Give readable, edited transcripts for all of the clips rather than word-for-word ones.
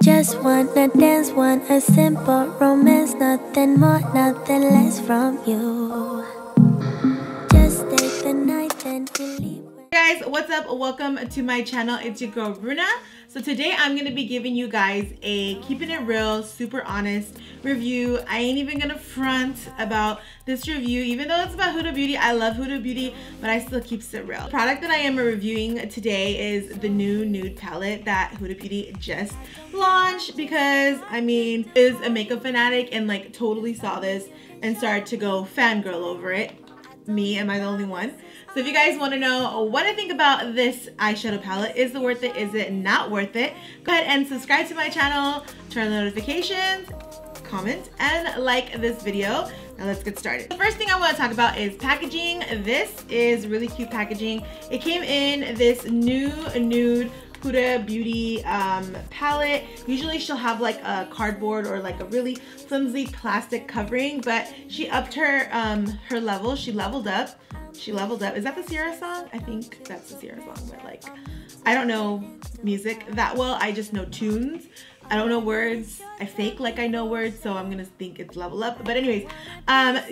Just wanna dance, want a simple romance, nothing more, nothing less from you. Just stay the night, then we leave. Hey guys, what's up? Welcome to my channel. It's your girl Bruna. So today I'm gonna be giving you guys a keeping it real, super honest review. I ain't even gonna front about this review, even though it's about Huda Beauty. I love Huda Beauty, but I still keeps it real. The product that I am reviewing today is the new nude palette that Huda Beauty just launched, because I mean, is a makeup fanatic and like totally saw this and started to go fangirl over it. Me, am I the only one? So if you guys want to know what I think about this eyeshadow palette, is it worth it, is it not worth it, go ahead and subscribe to my channel, turn on notifications, comment, and like this video. Now let's get started. The first thing I want to talk about is packaging. This is really cute packaging. It came in this new nude Huda Beauty palette. Usually she'll have like a cardboard or like a really flimsy plastic covering, but she upped her her level. She leveled up. She leveled up. Is that the Sierra song? I think that's the Sierra song, but like, I don't know music that well. I just know tunes. I don't know words. I fake like I know words, so I'm gonna think it's level up. But anyways,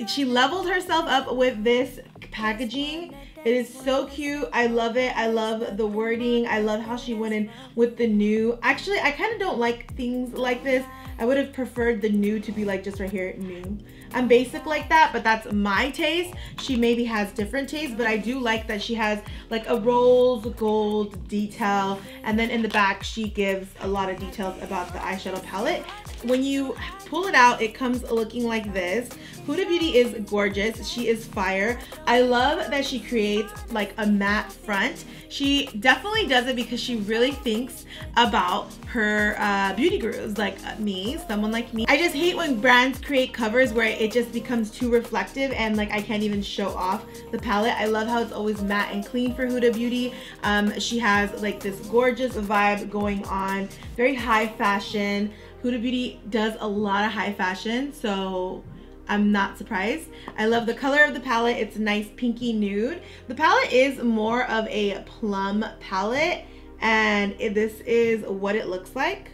she leveled herself up with this packaging. It is so cute. I love it. I love the wording. I love how she went in with the new. Actually, I kind of don't like things like this. I would have preferred the new to be like just right here, new. I'm basic like that, but that's my taste. She maybe has different tastes, but I do like that she has like a rose gold detail, and then in the back she gives a lot of details about the eyeshadow palette. When you pull it out, it comes looking like this. Huda Beauty is gorgeous. She is fire. I love that she creates like a matte front. She definitely does it because she really thinks about her beauty gurus like me, someone like me. I just hate when brands create covers where it just becomes too reflective and like I can't even show off the palette. I love how it's always matte and clean for Huda Beauty. She has like this gorgeous vibe going on, very high fashion. Huda Beauty does a lot of high fashion, so I'm not surprised. I love the color of the palette. It's a nice pinky nude. The palette is more of a plum palette, and this is what it looks like.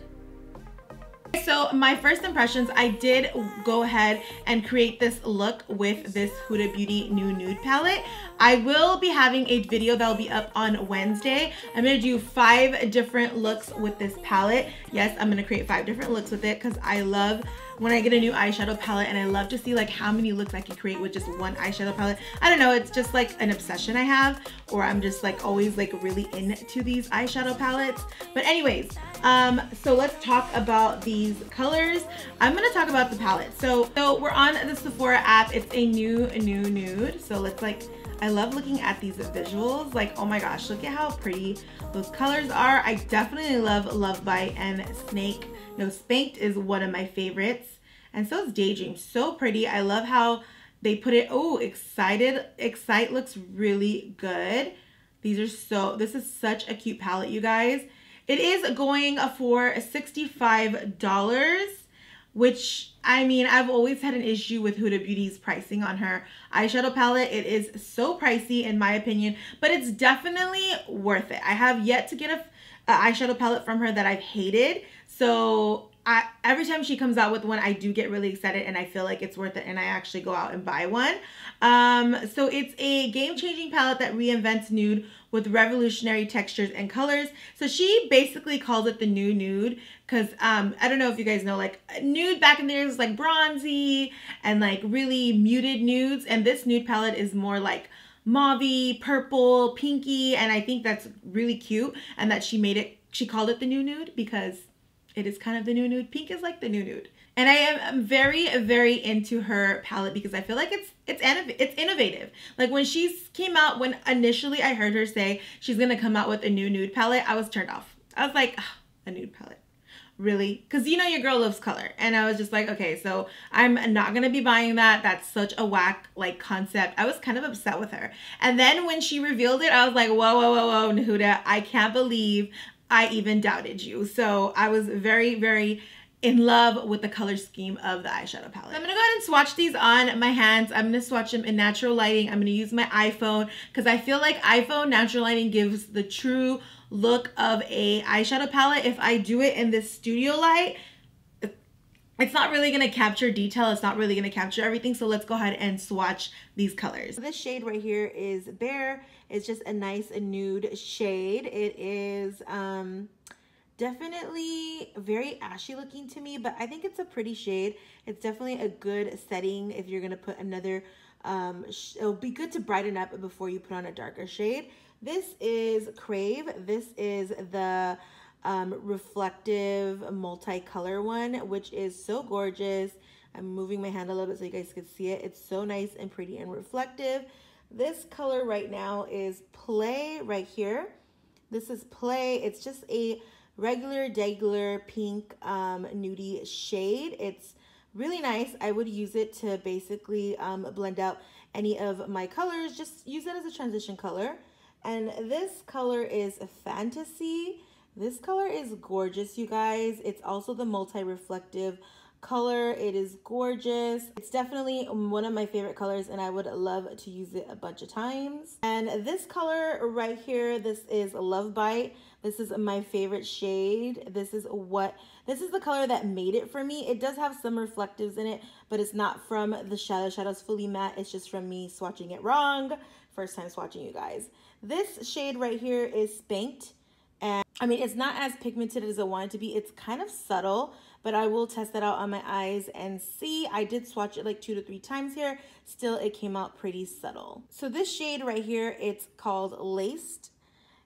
So my first impressions, I did go ahead and create this look with this Huda Beauty new nude palette. I will be having a video that will be up on Wednesday. I'm going to do 5 different looks with this palette. Yes, I'm going to create 5 different looks with it because I love when I get a new eyeshadow palette, and I love to see like how many looks I can create with just one eyeshadow palette. I don't know, it's just like an obsession I have, or I'm just like always like really into these eyeshadow palettes. But anyways, so let's talk about these colors. I'm gonna talk about the palette. So we're on the Sephora app. It's a new nude. So let's like, I love looking at these visuals. Like, oh my gosh, look at how pretty those colors are. I definitely love Love Bite and Snake. No, Spanked is one of my favorites. And so is Daydream. So pretty. I love how they put it. Oh, Excite looks really good. These are so, this is such a cute palette, you guys. It is going for $65, which, I mean, I've always had an issue with Huda Beauty's pricing on her eyeshadow palette. It is so pricey in my opinion, but it's definitely worth it. I have yet to get a eyeshadow palette from her that I've hated. So every time she comes out with one, I do get really excited and I feel like it's worth it, and I actually go out and buy one. So it's a game-changing palette that reinvents nude with revolutionary textures and colors. So she basically calls it the new nude because I don't know if you guys know, like nude back in the days was like bronzy and like really muted nudes, and this nude palette is more like mauvey, purple, pinky, and I think that's really cute, and that she called it the new nude because it is kind of the new nude. Pink is like the new nude. And I am very, very into her palette because I feel like it's innovative. Like when she came out, when initially I heard her say she's gonna come out with a new nude palette, I was turned off. I was like, oh, a nude palette, really? Because you know your girl loves color. And I was just like, okay, so I'm not gonna be buying that. That's such a whack like concept. I was kind of upset with her. And then when she revealed it, I was like, whoa, whoa, whoa, whoa, Huda, I can't believe I even doubted you. So I was very, very in love with the color scheme of the eyeshadow palette. So I'm gonna go ahead and swatch these on my hands. I'm gonna swatch them in natural lighting. I'm gonna use my iPhone because I feel like iPhone natural lighting gives the true look of a eyeshadow palette. If I do it in this studio light, it's not really gonna capture detail. It's not really gonna capture everything. So let's go ahead and swatch these colors. This shade right here is Bare. It's just a nice nude shade. It is definitely very ashy looking to me, but I think it's a pretty shade. It's definitely a good setting if you're gonna put another, it'll be good to brighten up before you put on a darker shade. This is Crave. This is the reflective multicolor one, which is so gorgeous. I'm moving my hand a little bit so you guys can see it. It's so nice and pretty and reflective. This color right now is Play right here. This is Play. It's just a regular pink nudie shade. It's really nice. I would use it to basically blend out any of my colors. Just use it as a transition color. And this color is Fantasy. This color is gorgeous, you guys. It's also the multi-reflective color. It is gorgeous. It's definitely one of my favorite colors, and I would love to use it a bunch of times. And this color right here, this is Love Bite. This is my favorite shade. This is the color that made it for me. It does have some reflectives in it, but it's not from the shadow. Shadow's fully matte. It's just from me swatching it wrong. First time swatching, you guys. This shade right here is Spanked. And I mean, it's not as pigmented as I want it to be. It's kind of subtle, but I will test that out on my eyes and see. I did swatch it like 2 to 3 times here. Still, it came out pretty subtle. So this shade right here, it's called Laced.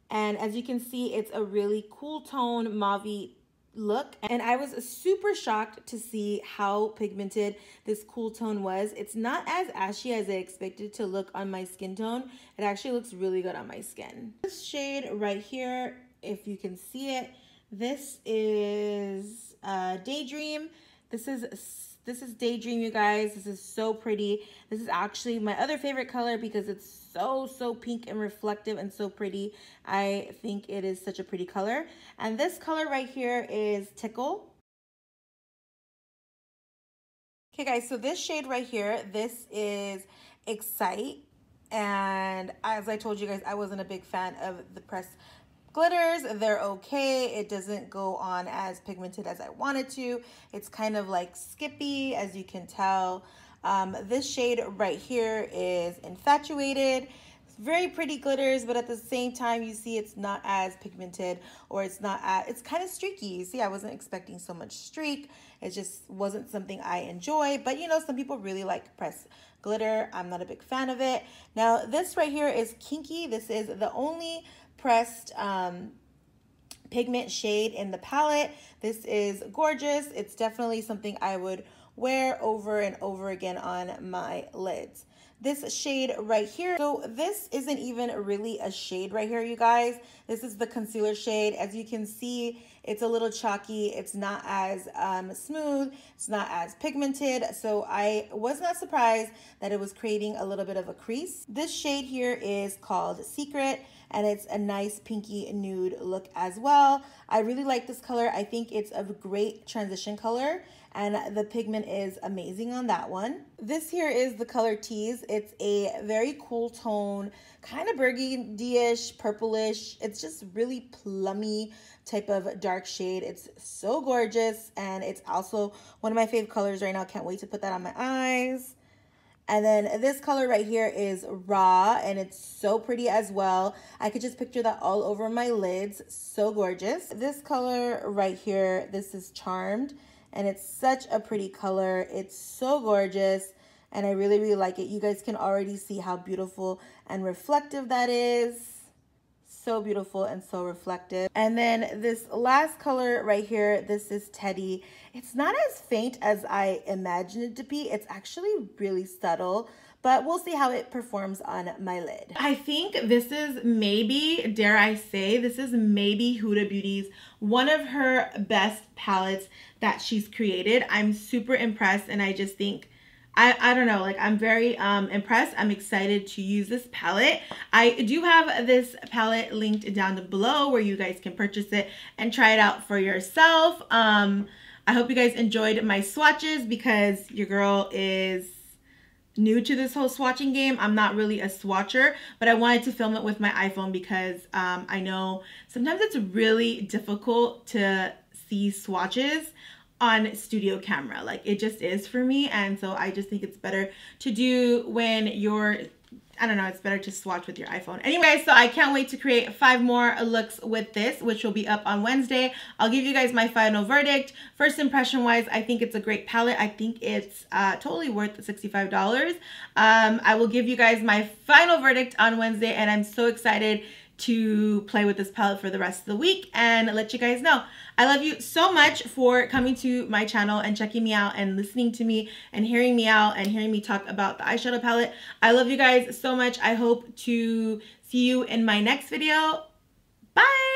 And as you can see, it's a really cool tone, mauve-y look. And I was super shocked to see how pigmented this cool tone was. It's not as ashy as I expected to look on my skin tone. It actually looks really good on my skin. This shade right here, if you can see it, this is Daydream. This is Daydream, you guys. This is so pretty. This is actually my other favorite color because it's so pink and reflective and so pretty. I think it is such a pretty color. And this color right here is Tickle. Okay guys, so this shade right here, this is Excite. And as I told you guys, I wasn't a big fan of the pressed glitters. They're okay. It doesn't go on as pigmented as I wanted to. It's kind of like Skippy, as you can tell. This shade right here is Infatuated. It's very pretty glitters, but at the same time, you see it's not as pigmented, or it's kind of streaky. You see, I wasn't expecting so much streak. It just wasn't something I enjoy, but you know, some people really like pressed glitter. I'm not a big fan of it. Now, this right here is Kinky. This is the only pressed pigment shade in the palette. This is gorgeous. It's definitely something I would wear over and over again on my lids. This shade right here, so this isn't even really a shade right here, you guys. This is the concealer shade. As you can see, it's a little chalky. It's not as smooth. It's not as pigmented. So I was not surprised that it was creating a little bit of a crease. This shade here is called Secret, and it's a nice pinky nude look as well. I really like this color. I think it's a great transition color, and the pigment is amazing on that one. This here is the color Tease. It's a very cool tone, kind of burgundy-ish, purplish. It's just really plummy type of dark shade. It's so gorgeous, and it's also one of my favorite colors right now. Can't wait to put that on my eyes. And then this color right here is Raw, and it's so pretty as well. I could just picture that all over my lids. So gorgeous. This color right here, this is Charmed, and it's such a pretty color. It's so gorgeous, and I really like it. You guys can already see how beautiful and reflective that is. So beautiful and so reflective. And then this last color right here, this is Teddy. It's not as faint as I imagined it to be. It's actually really subtle, but we'll see how it performs on my lid. I think this is maybe, dare I say, this is maybe Huda Beauty's one of her best palettes that she's created. I'm super impressed, and I just think, I don't know, like, I'm very impressed. I'm excited to use this palette. I do have this palette linked down below where you guys can purchase it and try it out for yourself. I hope you guys enjoyed my swatches because your girl is new to this whole swatching game. I'm not really a swatcher, but I wanted to film it with my iPhone because I know sometimes it's really difficult to see swatches on studio camera. Like, it just is for me, and so I just think it's better to do when you're, I don't know, it's better to swatch with your iPhone. Anyway, so I can't wait to create 5 more looks with this, which will be up on Wednesday. I'll give you guys my final verdict. First impression wise, I think it's a great palette. I think it's totally worth the $65. I will give you guys my final verdict on Wednesday, and I'm so excited to play with this palette for the rest of the week and let you guys know. I love you so much for coming to my channel and checking me out and listening to me and hearing me out and hearing me talk about the eyeshadow palette. I love you guys so much. I hope to see you in my next video. Bye!